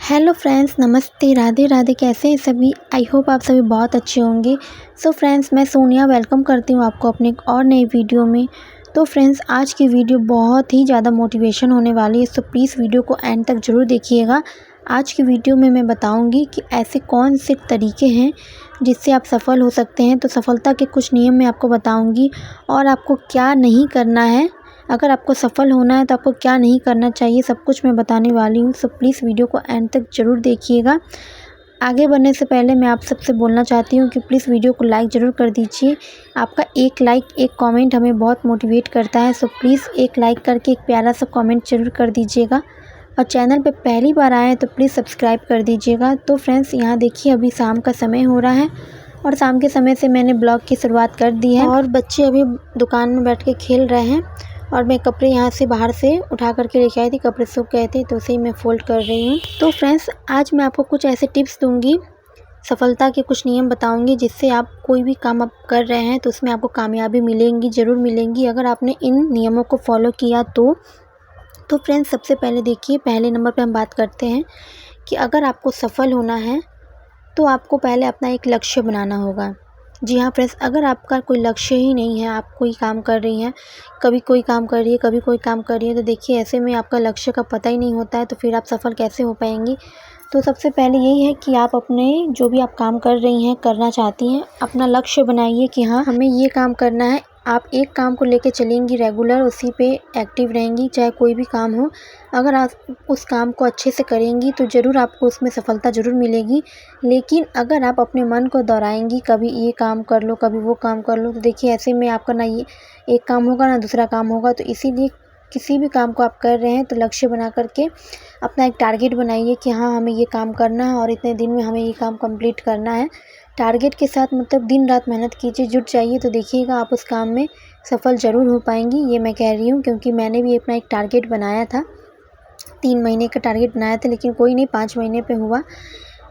Hello friends, नमस्ते, राधे राधे। कैसे हैं सभी? आई होप आप सभी बहुत अच्छे होंगे। सो फ्रेंड्स, मैं सोनिया वेलकम करती हूँ आपको अपने एक और नई वीडियो में। तो फ्रेंड्स, आज की वीडियो बहुत ही ज़्यादा मोटिवेशन होने वाली है, सो प्लीज़ वीडियो को एंड तक ज़रूर देखिएगा। आज की वीडियो में मैं बताऊँगी कि ऐसे कौन से तरीके हैं जिससे आप सफल हो सकते हैं। तो सफलता के कुछ नियम मैं आपको बताऊँगी और आपको क्या नहीं करना है। अगर आपको सफल होना है तो आपको क्या नहीं करना चाहिए, सब कुछ मैं बताने वाली हूँ। सो प्लीज़ वीडियो को एंड तक ज़रूर देखिएगा। आगे बढ़ने से पहले मैं आप सबसे बोलना चाहती हूँ कि प्लीज़ वीडियो को लाइक ज़रूर कर दीजिए। आपका एक लाइक, एक कमेंट हमें बहुत मोटिवेट करता है। सो प्लीज़ एक लाइक करके एक प्यारा सा कमेंट ज़रूर कर दीजिएगा। और चैनल पे पहली बार आए हैं तो प्लीज़ सब्सक्राइब कर दीजिएगा। तो फ्रेंड्स, यहाँ देखिए अभी शाम का समय हो रहा है और शाम के समय से मैंने ब्लॉग की शुरुआत कर दी है और बच्चे अभी दुकान में बैठ के खेल रहे हैं। और मैं कपड़े यहाँ से बाहर से उठा करके लेके आई थी, कपड़े सूख गए थे तो उसे ही मैं फ़ोल्ड कर रही हूँ। तो फ्रेंड्स, आज मैं आपको कुछ ऐसे टिप्स दूँगी, सफलता के कुछ नियम बताऊँगी जिससे आप कोई भी काम आप कर रहे हैं तो उसमें आपको कामयाबी मिलेंगी, ज़रूर मिलेंगी अगर आपने इन नियमों को फॉलो किया तो फ्रेंड्स, सबसे पहले देखिए, पहले नंबर पे हम बात करते हैं कि अगर आपको सफल होना है तो आपको पहले अपना एक लक्ष्य बनाना होगा। जी हाँ फ्रेंड्स, अगर आपका कोई लक्ष्य ही नहीं है, आप कोई काम कर रही हैं, कभी कोई काम कर रही है, कभी कोई काम कर रही है, तो देखिए ऐसे में आपका लक्ष्य का पता ही नहीं होता है तो फिर आप सफल कैसे हो पाएंगी। तो सबसे पहले यही है कि आप अपने जो भी आप काम कर रही हैं, करना चाहती हैं, अपना लक्ष्य बनाइए कि हाँ, हमें ये काम करना है। आप एक काम को लेके चलेंगी रेगुलर, उसी पे एक्टिव रहेंगी, चाहे कोई भी काम हो। अगर आप उस काम को अच्छे से करेंगी तो ज़रूर आपको उसमें सफलता ज़रूर मिलेगी। लेकिन अगर आप अपने मन को दोहराएंगी, कभी ये काम कर लो, कभी वो काम कर लो, तो देखिए ऐसे में आपका ना ये एक काम होगा ना दूसरा काम होगा। तो इसीलिए किसी भी काम को आप कर रहे हैं तो लक्ष्य बना करके अपना एक टारगेट बनाइए कि हाँ, हमें ये काम करना है और इतने दिन में हमें ये काम कंप्लीट करना है। टारगेट के साथ मतलब दिन रात मेहनत कीजिए, जुट जाइए, तो देखिएगा आप उस काम में सफल ज़रूर हो पाएंगी। ये मैं कह रही हूँ क्योंकि मैंने भी अपना एक टारगेट बनाया था, 3 महीने का टारगेट बनाया था, लेकिन कोई नहीं, 5 महीने पे हुआ।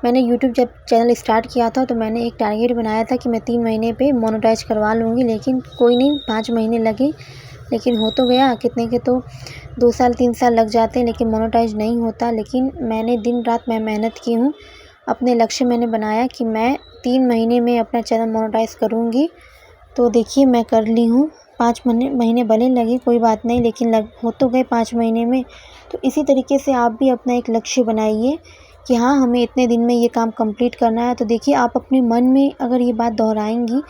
मैंने यूट्यूब जब चैनल स्टार्ट किया था तो मैंने एक टारगेट बनाया था कि मैं 3 महीने पे मोनेटाइज करवा लूँगी, लेकिन कोई नहीं, 5 महीने लगे, लेकिन हो तो गया। कितने के तो 2 साल 3 साल लग जाते हैं लेकिन मोनेटाइज नहीं होता। लेकिन मैंने दिन रात मैं मेहनत की हूँ, अपने लक्ष्य मैंने बनाया कि मैं 3 महीने में अपना चैनल मोनेटाइज करूँगी। तो देखिए मैं कर ली हूँ। 5 महीने भले लगे, कोई बात नहीं, लेकिन हो तो गए 5 महीने में। तो इसी तरीके से आप भी अपना एक लक्ष्य बनाइए कि हाँ, हमें इतने दिन में ये काम कंप्लीट करना है। तो देखिए आप अपने मन में अगर ये बात दोहराएंगी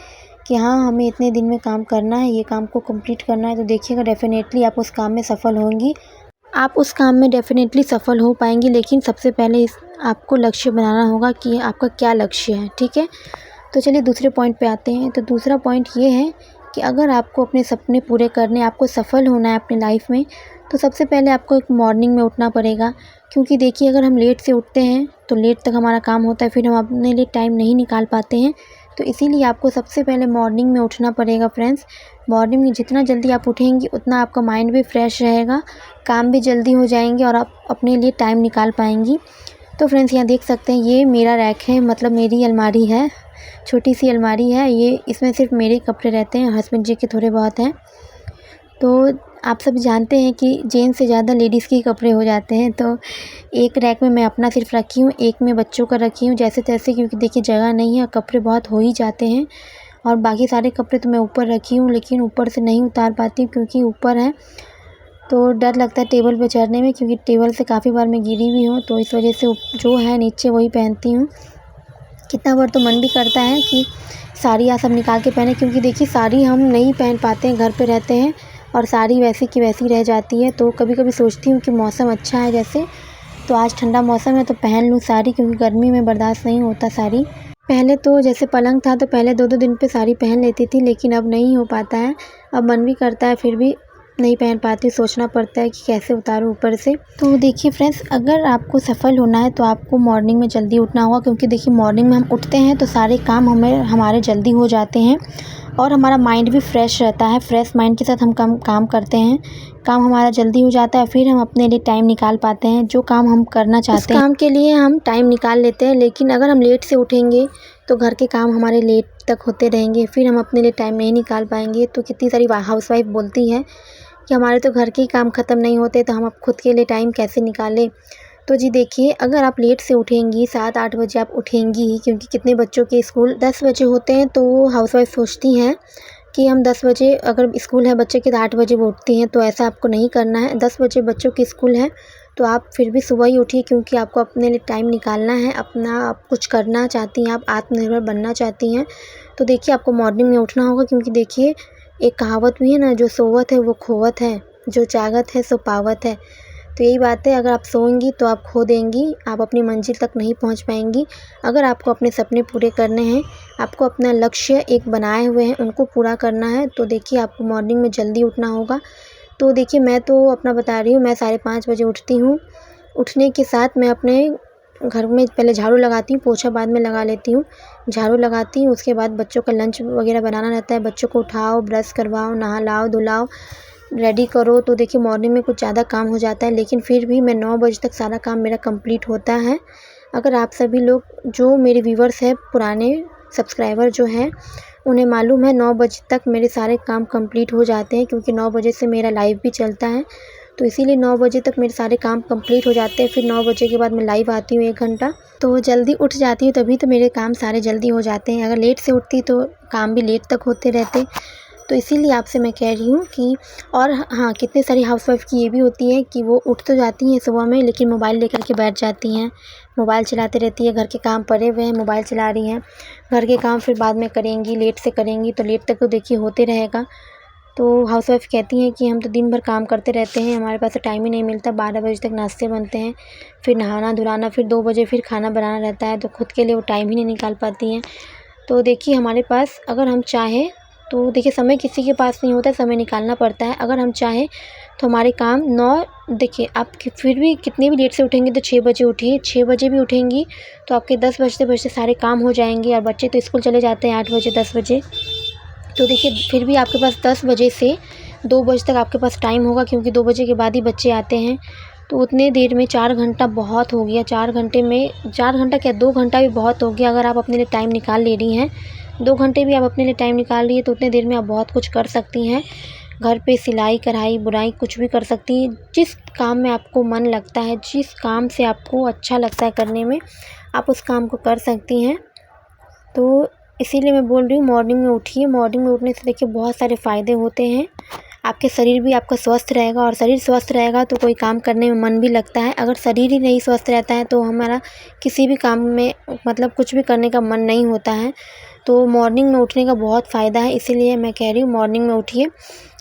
कि हाँ, हमें इतने दिन में काम करना है, ये काम को कंप्लीट करना है, तो देखिएगा डेफिनेटली आप उस काम में सफल होंगी। आप उस काम में डेफिनेटली सफल हो पाएंगी। लेकिन सबसे पहले आपको लक्ष्य बनाना होगा कि आपका क्या लक्ष्य है, ठीक है। तो चलिए दूसरे पॉइंट पे आते हैं। तो दूसरा पॉइंट ये है कि अगर आपको अपने सपने पूरे करने, आपको सफल होना है अपनी लाइफ में, तो सबसे पहले आपको एक मॉर्निंग में उठना पड़ेगा। क्योंकि देखिए अगर हम लेट से उठते हैं तो लेट तक हमारा काम होता है, फिर हम अपने लिए टाइम नहीं निकाल पाते हैं। तो इसीलिए आपको सबसे पहले मॉर्निंग में उठना पड़ेगा फ्रेंड्स। मॉर्निंग में जितना जल्दी आप उठेंगी उतना आपका माइंड भी फ्रेश रहेगा, काम भी जल्दी हो जाएंगे और आप अपने लिए टाइम निकाल पाएंगी। तो फ्रेंड्स, यहाँ देख सकते हैं ये मेरा रैक है, मतलब मेरी अलमारी है, छोटी सी अलमारी है ये। इसमें सिर्फ मेरे कपड़े रहते हैं, हस्बैंड जी के थोड़े बहुत हैं। तो आप सब जानते हैं कि जेंट्स से ज़्यादा लेडीज़ के कपड़े हो जाते हैं। तो एक रैक में मैं अपना सिर्फ रखी हूँ, एक में बच्चों का रखी हूँ, जैसे तैसे, क्योंकि देखिए जगह नहीं है, कपड़े बहुत हो ही जाते हैं। और बाकी सारे कपड़े तो मैं ऊपर रखी हूँ, लेकिन ऊपर से नहीं उतार पाती हूँ क्योंकि ऊपर है तो डर लगता है टेबल पे चढ़ने में, क्योंकि टेबल से काफ़ी बार मैं गिरी भी हूँ। तो इस वजह से जो है नीचे वही पहनती हूँ। कितना बार तो मन भी करता है कि साड़ी सब निकाल के पहने, क्योंकि देखिए साड़ी हम नहीं पहन पाते हैं, घर पे रहते हैं और साड़ी वैसी की वैसी रह जाती है। तो कभी कभी सोचती हूँ कि मौसम अच्छा है, जैसे तो आज ठंडा मौसम है तो पहन लूँ साड़ी, क्योंकि गर्मी में बर्दाश्त नहीं होता साड़ी। पहले तो जैसे पलंग था तो पहले 2-2 दिन पे साड़ी पहन लेती थी, लेकिन अब नहीं हो पाता है। अब मन भी करता है, फिर भी नहीं पहन पाती, सोचना पड़ता है कि कैसे उतारूँ ऊपर से। तो देखिए फ्रेंड्स, अगर आपको सफल होना है तो आपको मॉर्निंग में जल्दी उठना होगा, क्योंकि देखिए मॉर्निंग में हम उठते हैं तो सारे काम हमारे जल्दी हो जाते हैं और हमारा माइंड भी फ्रेश रहता है। फ्रेश माइंड के साथ हम काम करते हैं, काम हमारा जल्दी हो जाता है, फिर हम अपने लिए टाइम निकाल पाते हैं। जो काम हम करना चाहते हैं उस काम के लिए हम टाइम निकाल लेते हैं। लेकिन अगर हम लेट से उठेंगे तो घर के काम हमारे लेट तक होते रहेंगे, फिर हम अपने लिए टाइम नहीं निकाल पाएंगे। तो कितनी सारी हाउसवाइफ बोलती हैं कि हमारे तो घर के ही काम ख़त्म नहीं होते तो हम अब खुद के लिए टाइम कैसे निकालें। तो जी देखिए, अगर आप लेट से उठेंगी 7-8 बजे आप उठेंगी ही, क्योंकि कितने बच्चों के स्कूल 10 बजे होते हैं, तो हाउसवाइफ सोचती हैं कि हम 10 बजे अगर स्कूल है बच्चे के तो 8 बजे वो उठती हैं। तो ऐसा आपको नहीं करना है। 10 बजे बच्चों के स्कूल है तो आप फिर भी सुबह ही उठिए, क्योंकि आपको अपने लिए टाइम निकालना है। अपना आप कुछ करना चाहती हैं, आप आत्मनिर्भर बनना चाहती हैं, तो देखिए आपको मॉर्निंग में उठना होगा। क्योंकि देखिए एक कहावत भी है ना, जो सोवत है वो खोवत है, जो जागत है सो पावत है। तो यही बात है, अगर आप सोएंगी तो आप खो देंगी, आप अपनी मंजिल तक नहीं पहुंच पाएंगी। अगर आपको अपने सपने पूरे करने हैं, आपको अपना लक्ष्य एक बनाए हुए हैं उनको पूरा करना है, तो देखिए आपको मॉर्निंग में जल्दी उठना होगा। तो देखिए मैं तो अपना बता रही हूँ, मैं 5:30 बजे उठती हूँ। उठने के साथ मैं अपने घर में पहले झाड़ू लगाती हूँ, पोछा बाद में लगा लेती हूँ। झाड़ू लगाती हूँ, उसके बाद बच्चों का लंच वगैरह बनाना रहता है। बच्चों को उठाओ, ब्रश करवाओ, नहलाओ धुलाओ, रेडी करो। तो देखिए मॉर्निंग में कुछ ज़्यादा काम हो जाता है, लेकिन फिर भी मैं 9 बजे तक सारा काम मेरा कंप्लीट होता है। अगर आप सभी लोग जो मेरे व्यूवर्स हैं, पुराने सब्सक्राइबर जो हैं, उन्हें मालूम है 9 बजे तक मेरे सारे काम कंप्लीट हो जाते हैं, क्योंकि 9 बजे से मेरा लाइव भी चलता है। तो इसीलिए 9 बजे तक मेरे सारे काम कंप्लीट हो जाते हैं। फिर 9 बजे के बाद मैं लाइव आती हूँ 1 घंटा। तो जल्दी उठ जाती हूँ, तभी तो मेरे काम सारे जल्दी हो जाते हैं। अगर लेट से उठती तो काम भी लेट तक होते रहते। तो इसीलिए आपसे मैं कह रही हूँ कि और हाँ, कितने सारी हाउसवाइफ़ की ये भी होती है कि वो उठ तो जाती हैं सुबह में, लेकिन मोबाइल लेकर के बैठ जाती हैं। मोबाइल चलाते रहती है, घर के काम पड़े हुए हैं, मोबाइल चला रही हैं। घर के काम फिर बाद में करेंगी, लेट से करेंगी तो लेट तक तो देखिए होते रहेगा। तो हाउसवाइफ़ कहती हैं कि हम तो दिन भर काम करते रहते हैं, हमारे पास तो टाइम ही नहीं मिलता। 12 बजे तक नाश्ते बनते हैं, फिर नहाना धुलाना, फिर 2 बजे फिर खाना बनाना रहता है, तो खुद के लिए वो टाइम ही नहीं निकाल पाती हैं। तो देखिए हमारे पास अगर हम चाहें तो देखिए समय किसी के पास नहीं होता है, समय निकालना पड़ता है। अगर हम चाहें तो हमारे काम 9 देखिए आप फिर भी कितनी भी लेट से उठेंगी तो 6 बजे उठिए। 6 बजे भी उठेंगी तो आपके 10 बजते-बजते सारे काम हो जाएंगे, और बच्चे तो स्कूल चले जाते हैं 8 बजे 10 बजे। तो देखिए फिर भी आपके पास 10 बजे से 2 बजे तक आपके पास टाइम होगा, क्योंकि 2 बजे के बाद ही बच्चे आते हैं। तो उतने देर में 4 घंटा बहुत हो गया। 4 घंटे में 4 घंटा क्या 2 घंटा भी बहुत हो गया। अगर आप अपने लिए टाइम निकाल ले रही हैं, 2 घंटे भी आप अपने लिए टाइम निकाल रही है, तो उतने देर में आप बहुत कुछ कर सकती हैं। घर पे सिलाई कढ़ाई बुनाई कुछ भी कर सकती हैं। जिस काम में आपको मन लगता है, जिस काम से आपको अच्छा लगता है करने में, आप उस काम को कर सकती हैं। तो इसीलिए मैं बोल रही हूँ मॉर्निंग में उठिए। मॉर्निंग में उठने से देखिए बहुत सारे फ़ायदे होते हैं। आपके शरीर भी आपका स्वस्थ रहेगा, और शरीर स्वस्थ रहेगा तो कोई काम करने में मन भी लगता है। अगर शरीर ही नहीं स्वस्थ रहता है तो हमारा किसी भी काम में मतलब कुछ भी करने का मन नहीं होता है। तो मॉर्निंग में उठने का बहुत फ़ायदा है, इसीलिए मैं कह रही हूँ मॉर्निंग में उठिए।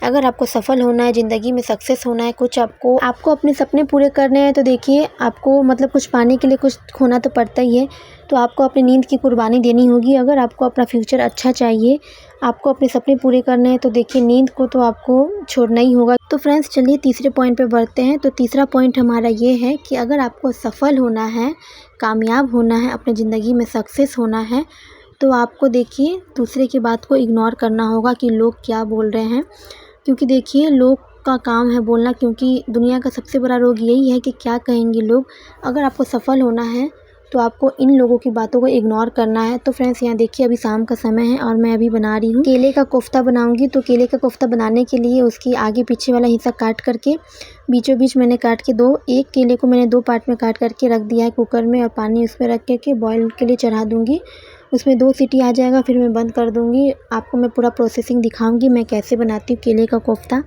अगर आपको सफल होना है, ज़िंदगी में सक्सेस होना है, कुछ आपको अपने सपने पूरे करने हैं, तो देखिए आपको मतलब कुछ पाने के लिए कुछ खोना तो पड़ता ही है। तो आपको अपनी नींद की कुर्बानी देनी होगी। अगर आपको अपना फ्यूचर अच्छा चाहिए, आपको अपने सपने पूरे करने हैं, तो देखिए नींद को तो आपको छोड़ना ही होगा। तो फ्रेंड्स चलिए तीसरे पॉइंट पे बढ़ते हैं। तो तीसरा पॉइंट हमारा ये है कि अगर आपको सफल होना है, कामयाब होना है, अपनी ज़िंदगी में सक्सेस होना है, तो आपको देखिए दूसरे की बात को इग्नोर करना होगा कि लोग क्या बोल रहे हैं। क्योंकि देखिए लोग का काम है बोलना, क्योंकि दुनिया का सबसे बड़ा रोग यही है कि क्या कहेंगे लोग। अगर आपको सफल होना है तो आपको इन लोगों की बातों को इग्नोर करना है। तो फ्रेंड्स यहाँ देखिए अभी शाम का समय है और मैं अभी बना रही हूँ केले का कोफ्ता बनाऊंगी। तो केले का कोफ्ता बनाने के लिए उसकी आगे पीछे वाला हिस्सा काट करके बीचों बीच मैंने काट के एक केले को मैंने 2 पार्ट में काट करके रख दिया है कुकर में, और पानी उसमें रख करके बॉयल के लिए चढ़ा दूँगी। उसमें 2 सीटी आ जाएगा, फिर मैं बंद कर दूँगी। आपको मैं पूरा प्रोसेसिंग दिखाऊँगी मैं कैसे बनाती हूँ केले का कोफ्ता।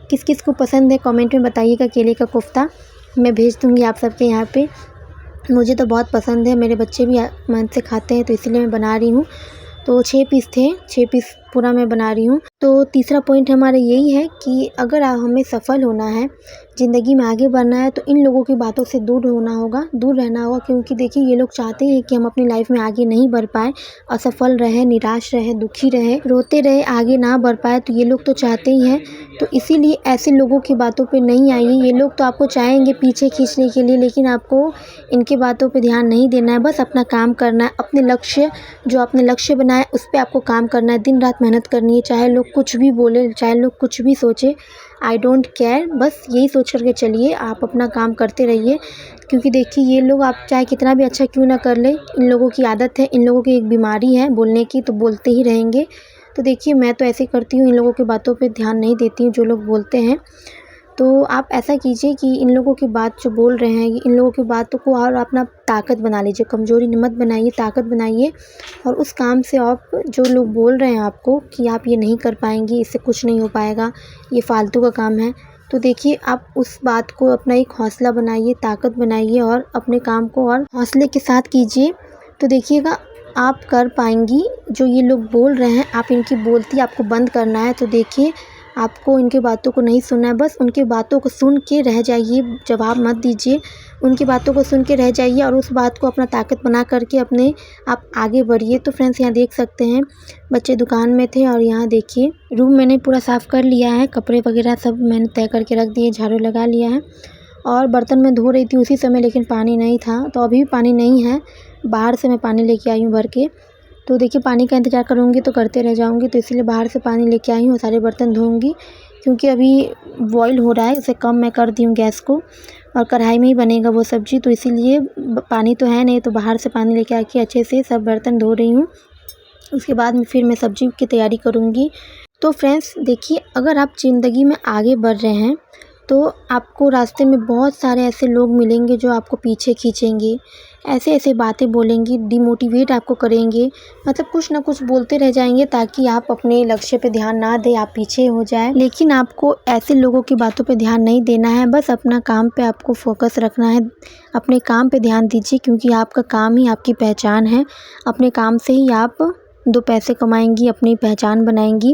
किस किस को पसंद है कमेंट में बताइएगा केले का कोफ्ता, मैं भेज दूँगी आप सबके यहाँ पे। मुझे तो बहुत पसंद है, मेरे बच्चे भी मन से खाते हैं, तो इसलिए मैं बना रही हूँ। तो 6 पीस थे, 6 पीस पूरा मैं बना रही हूँ। तो तीसरा पॉइंट हमारा यही है कि अगर हमें सफल होना है, ज़िंदगी में आगे बढ़ना है, तो इन लोगों की बातों से दूर होना होगा, दूर रहना होगा। क्योंकि देखिए ये लोग चाहते हैं कि हम अपनी लाइफ में आगे नहीं बढ़ पाए, असफल रहे, निराश रहे, दुखी रहे, रोते रहे, आगे ना बढ़ पाए, तो ये लोग तो चाहते ही हैं। तो इसीलिए ऐसे लोगों की बातों पे नहीं आइए। ये लोग तो आपको चाहेंगे पीछे खींचने के लिए, लेकिन आपको इनकी बातों पे ध्यान नहीं देना है। बस अपना काम करना है, अपने लक्ष्य जो आपने लक्ष्य बनाया उस पे आपको काम करना है, दिन रात मेहनत करनी है। चाहे लोग कुछ भी बोले, चाहे लोग कुछ भी सोचे, आई डोंट केयर, बस यही सोच करके चलिए, आप अपना काम करते रहिए। क्योंकि देखिए ये लोग आप चाहे कितना भी अच्छा क्यों ना कर ले, इन लोगों की आदत है, इन लोगों की एक बीमारी है बोलने की, तो बोलते ही रहेंगे। तो देखिए मैं तो ऐसे करती हूँ, इन लोगों की बातों पे ध्यान नहीं देती हूँ जो लोग बोलते हैं। तो आप ऐसा कीजिए कि इन लोगों की बात जो बोल रहे हैं, इन लोगों की बातों को और अपना ताकत बना लीजिए, कमज़ोरी मत बनाइए, ताकत बनाइए। और उस काम से आप, जो लोग बोल रहे हैं आपको कि आप ये नहीं कर पाएंगी, इससे कुछ नहीं हो पाएगा, ये फालतू का काम है, तो देखिए आप उस बात को अपना एक हौसला बनाइए, ताकत बनाइए और अपने काम को और हौसले के साथ कीजिए। तो देखिएगा आप कर पाएंगी। जो ये लोग बोल रहे हैं, आप इनकी बोलती आपको बंद करना है। तो देखिए आपको इनकी बातों को नहीं सुनना है, बस उनकी बातों को सुन के रह जाइए, जवाब मत दीजिए। उनकी बातों को सुन के रह जाइए और उस बात को अपना ताकत बना करके अपने आप आगे बढ़िए। तो फ्रेंड्स यहाँ देख सकते हैं बच्चे दुकान में थे और यहाँ देखिए रूम मैंने पूरा साफ़ कर लिया है, कपड़े वगैरह सब मैंने तय करके रख दिए, झाड़ू लगा लिया है और बर्तन मैं धो रही थी उसी समय, लेकिन पानी नहीं था। तो अभी भी पानी नहीं है, बाहर से मैं पानी लेके आई हूँ भर के। तो देखिए पानी का इंतज़ार करूँगी तो करते रह जाऊँगी, तो इसीलिए बाहर से पानी लेके आई हूँ, सारे बर्तन धोऊँगी। क्योंकि अभी बॉईल हो रहा है, उसे कम मैं कर दी हूँ गैस को और कढ़ाई में ही बनेगा वो सब्ज़ी, तो इसीलिए पानी तो है नहीं, तो बाहर से पानी लेके आके अच्छे से सब बर्तन धो रही हूँ। उसके बाद में फिर मैं सब्ज़ी की तैयारी करूँगी। तो फ्रेंड्स देखिए, अगर आप ज़िंदगी में आगे बढ़ रहे हैं तो आपको रास्ते में बहुत सारे ऐसे लोग मिलेंगे जो आपको पीछे खींचेंगे, ऐसे ऐसे बातें बोलेंगे, डिमोटिवेट आपको करेंगे, मतलब कुछ ना कुछ बोलते रह जाएंगे ताकि आप अपने लक्ष्य पे ध्यान ना दें, आप पीछे हो जाए। लेकिन आपको ऐसे लोगों की बातों पे ध्यान नहीं देना है, बस अपना काम पे आपको फोकस रखना है। अपने काम पे ध्यान दीजिए, क्योंकि आपका काम ही आपकी पहचान है। अपने काम से ही आप 2 पैसे कमाएंगी, अपनी पहचान बनाएंगी,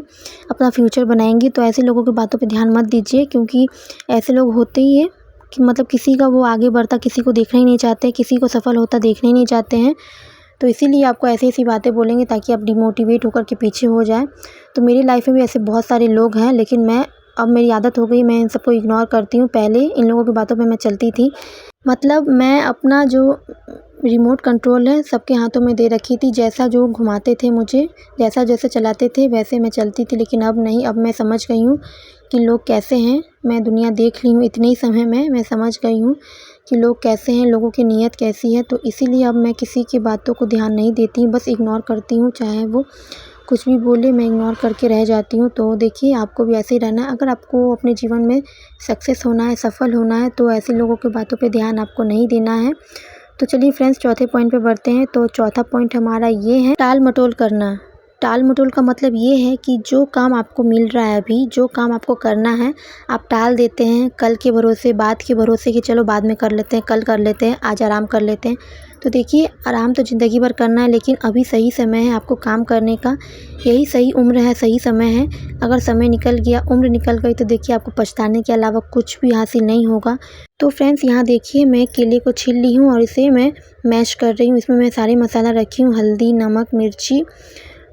अपना फ्यूचर बनाएंगी। तो ऐसे लोगों की बातों पे ध्यान मत दीजिए, क्योंकि ऐसे लोग होते ही है कि मतलब किसी का वो आगे बढ़ता किसी को देखना ही नहीं चाहते, किसी को सफल होता देखना ही नहीं चाहते हैं। तो इसीलिए आपको ऐसी ऐसी बातें बोलेंगे ताकि आप डिमोटिवेट होकर के पीछे हो जाए। तो मेरी लाइफ में भी ऐसे बहुत सारे लोग हैं, लेकिन अब मेरी आदत हो गई, मैं इन सबको इग्नोर करती हूँ। पहले इन लोगों की बातों पे मैं चलती थी, मतलब मैं अपना जो रिमोट कंट्रोल है सबके हाथों में दे रखी थी। जैसा जो घुमाते थे मुझे, जैसा जैसे चलाते थे वैसे मैं चलती थी। लेकिन अब नहीं, अब मैं समझ गई हूँ कि लोग कैसे हैं। मैं दुनिया देख ली हूँ इतने ही समय में, मैं समझ गई हूँ कि लोग कैसे हैं, लोगों की नीयत कैसी है। तो इसीलिए अब मैं किसी की बातों को ध्यान नहीं देती हूँ, बस इग्नोर करती हूँ। चाहे वो कुछ भी बोले, मैं इग्नोर करके रह जाती हूँ। तो देखिए आपको भी ऐसे ही रहना है। अगर आपको अपने जीवन में सक्सेस होना है, सफल होना है, तो ऐसे लोगों की बातों पे ध्यान आपको नहीं देना है। तो चलिए फ्रेंड्स चौथे पॉइंट पे बढ़ते हैं। तो चौथा पॉइंट हमारा ये है, टाल मटोल करना। टाल मटोल का मतलब ये है कि जो काम आपको मिल रहा है, अभी जो काम आपको करना है, आप टाल देते हैं कल के भरोसे, बात के भरोसे कि चलो बाद में कर लेते हैं, कल कर लेते हैं, आज आराम कर लेते हैं। तो देखिए आराम तो ज़िंदगी भर करना है, लेकिन अभी सही समय है आपको काम करने का, यही सही उम्र है, सही समय है। अगर समय निकल गया, उम्र निकल गई, तो देखिए आपको पछताने के अलावा कुछ भी हासिल नहीं होगा। तो फ्रेंड्स यहाँ देखिए मैं केले को छील ली हूँ और इसे मैं मैश कर रही हूँ। इसमें मैं सारे मसाला रखी हूँ, हल्दी, नमक, मिर्ची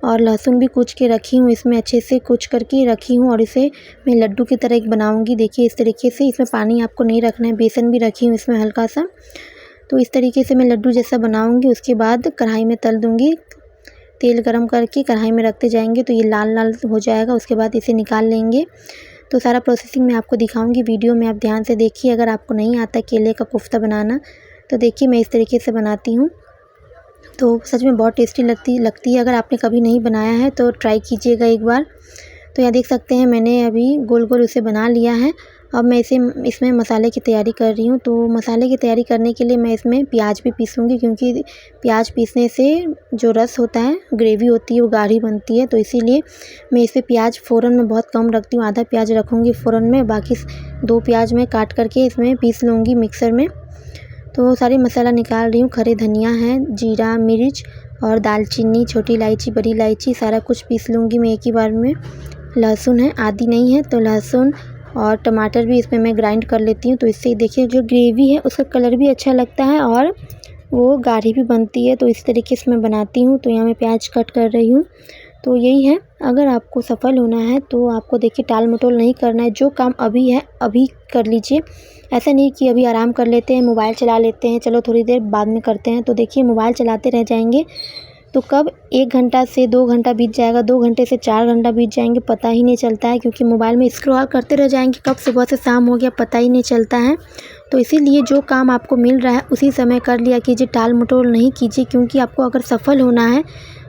और लहसुन भी कूच के रखी हूँ। इसमें अच्छे से कूच करके रखी हूँ और इसे मैं लड्डू की तरह एक बनाऊँगी। देखिए इस तरीके से, इसमें पानी आपको नहीं रखना है। बेसन भी रखी हूँ इसमें हल्का सा। तो इस तरीके से मैं लड्डू जैसा बनाऊँगी। उसके बाद कढ़ाई में तल दूँगी, तेल गरम करके कढ़ाई में रखते जाएंगे तो ये लाल लाल हो जाएगा। उसके बाद इसे निकाल लेंगे। तो सारा प्रोसेसिंग मैं आपको दिखाऊंगी वीडियो में, आप ध्यान से देखिए। अगर आपको नहीं आता केले का कोफ्ता बनाना, तो देखिए मैं इस तरीके से बनाती हूँ, तो सच में बहुत टेस्टी लगती है। अगर आपने कभी नहीं बनाया है तो ट्राई कीजिएगा एक बार। तो यहाँ देख सकते हैं मैंने अभी गोल गोल उसे बना लिया है। अब मैं इसमें मसाले की तैयारी कर रही हूँ। तो मसाले की तैयारी करने के लिए मैं इसमें प्याज भी पीसूँगी, क्योंकि प्याज पीसने से जो रस होता है, ग्रेवी होती है, वो गाढ़ी बनती है। तो इसीलिए मैं इसमें प्याज फ़ौरन में बहुत कम रखती हूँ, आधा प्याज रखूँगी फ़ौरन में, बाकी 2 प्याज मैं काट करके इसमें पीस लूँगी मिक्सर में। तो सारे मसाला निकाल रही हूँ। खड़े धनिया है, जीरा, मिर्च और दालचीनी, छोटी इलायची, बड़ी इलायची, सारा कुछ पीस लूँगी मैं एक ही बार में। लहसुन है, आदि नहीं है, तो लहसुन और टमाटर भी इसमें मैं ग्राइंड कर लेती हूँ। तो इससे देखिए जो ग्रेवी है उसका कलर भी अच्छा लगता है और वो गाढ़ी भी बनती है। तो इस तरीके से मैं बनाती हूँ। तो यहाँ मैं प्याज कट कर रही हूँ। तो यही है, अगर आपको सफल होना है तो आपको देखिए टाल मटोल नहीं करना है। जो काम अभी है अभी कर लीजिए। ऐसा नहीं कि अभी आराम कर लेते हैं, मोबाइल चला लेते हैं, चलो थोड़ी देर बाद में करते हैं। तो देखिए मोबाइल चलाते रह जाएंगे तो कब 1 घंटा से 2 घंटा बीत जाएगा, 2 घंटे से 4 घंटा बीत जाएंगे, पता ही नहीं चलता है। क्योंकि मोबाइल में स्क्रॉल करते रह जाएंगे, कब सुबह से शाम हो गया पता ही नहीं चलता है। तो इसीलिए जो काम आपको मिल रहा है उसी समय कर लिया कीजिए, टाल मटोल नहीं कीजिए। क्योंकि आपको अगर सफल होना है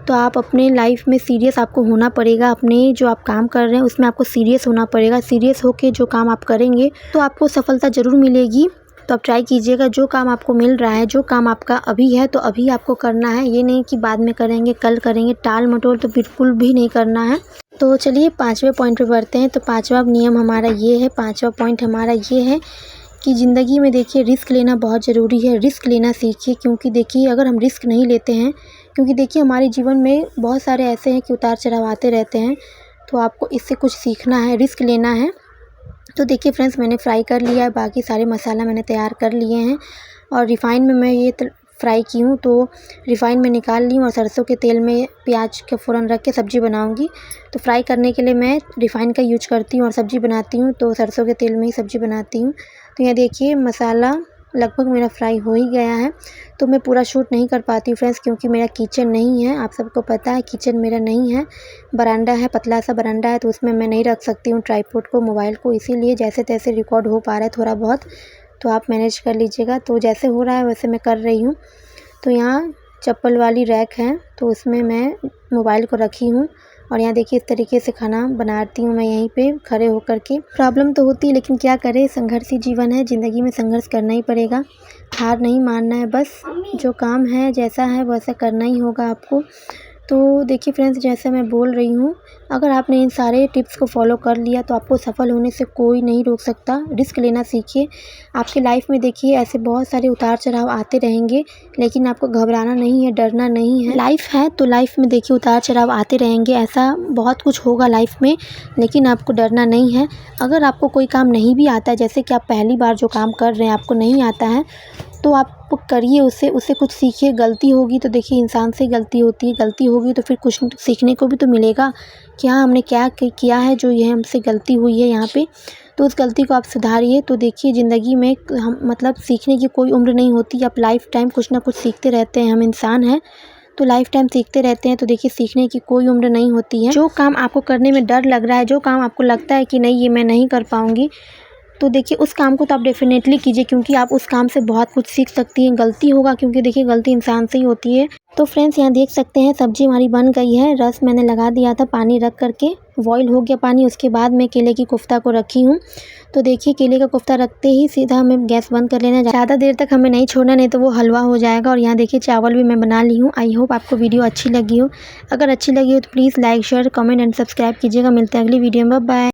तो आप अपने लाइफ में सीरियस आपको होना पड़ेगा। अपने जो आप काम कर रहे हैं उसमें आपको सीरियस होना पड़ेगा। सीरियस होकर जो काम आप करेंगे तो आपको सफलता ज़रूर मिलेगी। तो आप ट्राई कीजिएगा, जो काम आपको मिल रहा है, जो काम आपका अभी है तो अभी आपको करना है। ये नहीं कि बाद में करेंगे, कल करेंगे, टाल मटोल तो बिल्कुल भी नहीं करना है। तो चलिए 5वें पॉइंट पे बढ़ते हैं। तो 5वां नियम हमारा ये है, 5वां पॉइंट हमारा ये है कि ज़िंदगी में देखिए रिस्क लेना बहुत ज़रूरी है। रिस्क लेना सीखिए, क्योंकि देखिए अगर हम रिस्क नहीं लेते हैं, क्योंकि देखिए हमारे जीवन में बहुत सारे ऐसे हैं कि उतार चढ़ाव आते रहते हैं, तो आपको इससे कुछ सीखना है, रिस्क लेना है। तो देखिए फ्रेंड्स, मैंने फ्राई कर लिया है, बाकी सारे मसाला मैंने तैयार कर लिए हैं और रिफ़ाइन में मैं ये फ्राई की हूँ। तो रिफ़ाइन में निकाल ली हूँ और सरसों के तेल में प्याज के फ़ौरन रख के सब्ज़ी बनाऊँगी। तो फ्राई करने के लिए मैं रिफ़ाइन का यूज करती हूँ और सब्ज़ी बनाती हूँ तो सरसों के तेल में ही सब्ज़ी बनाती हूँ। तो यहाँ देखिए मसाला लगभग मेरा फ्राई हो ही गया है। तो मैं पूरा शूट नहीं कर पाती हूँ फ्रेंड्स, क्योंकि मेरा किचन नहीं है। आप सबको पता है किचन मेरा नहीं है, बरामदा है, पतला सा बरामदा है, तो उसमें मैं नहीं रख सकती हूँ ट्राइपॉड को, मोबाइल को। इसीलिए जैसे तैसे रिकॉर्ड हो पा रहा है थोड़ा बहुत, तो आप मैनेज कर लीजिएगा। तो जैसे हो रहा है वैसे मैं कर रही हूँ। तो यहाँ चप्पल वाली रैक है तो उसमें मैं मोबाइल को रखी हूँ और यहाँ देखिए इस तरीके से खाना बनाती हूँ मैं यहीं पे खड़े होकर के। प्रॉब्लम तो होती है, लेकिन क्या करें, संघर्षी जीवन है, ज़िंदगी में संघर्ष करना ही पड़ेगा। हार नहीं मानना है, बस जो काम है जैसा है वैसा करना ही होगा आपको। तो देखिए फ्रेंड्स, जैसा मैं बोल रही हूँ, अगर आपने इन सारे टिप्स को फॉलो कर लिया तो आपको सफल होने से कोई नहीं रोक सकता। रिस्क लेना सीखिए। आपकी लाइफ में देखिए ऐसे बहुत सारे उतार चढ़ाव आते रहेंगे, लेकिन आपको घबराना नहीं है, डरना नहीं है। लाइफ है तो लाइफ में देखिए उतार चढ़ाव आते रहेंगे, ऐसा बहुत कुछ होगा लाइफ में, लेकिन आपको डरना नहीं है। अगर आपको कोई काम नहीं भी आता है, जैसे कि आप पहली बार जो काम कर रहे हैं आपको नहीं आता है, तो आप करिए, उससे कुछ सीखिए। गलती होगी तो देखिए इंसान से गलती होती है, गलती होगी तो फिर कुछ सीखने को भी तो मिलेगा कि हाँ हमने क्या किया है, जो ये हमसे गलती हुई है यहाँ पे, तो उस गलती को आप सुधारिए। तो देखिए ज़िंदगी में हम मतलब सीखने की कोई उम्र नहीं होती। आप लाइफ टाइम कुछ ना कुछ सीखते रहते हैं, हम इंसान हैं तो लाइफ टाइम सीखते रहते हैं। तो देखिए सीखने की कोई उम्र नहीं होती है। जो काम आपको करने में डर लग रहा है, जो काम आपको लगता है कि नहीं ये मैं नहीं कर पाऊँगी, तो देखिए उस काम को तो आप डेफिनेटली कीजिए, क्योंकि आप उस काम से बहुत कुछ सीख सकती हैं। गलती होगा, क्योंकि देखिए गलती इंसान से ही होती है। तो फ्रेंड्स यहाँ देख सकते हैं सब्जी हमारी बन गई है। रस मैंने लगा दिया था, पानी रख करके बॉईल हो गया पानी। उसके बाद मैं केले की कोफ्ता को रखी हूँ। तो देखिए केले का कोफ्ता रखते ही सीधा हमें गैस बंद कर लेना, ज़्यादा देर तक हमें नहीं छोड़ना, नहीं तो वो हलवा हो जाएगा। और यहाँ देखिए चावल भी मैं बना ली हूँ। आई होप आपको वीडियो अच्छी लगी हो। अगर अच्छी लगी हो तो please like, share, comment and subscribe कीजिएगा। मिलते हैं अगली वीडियो में। Bye bye.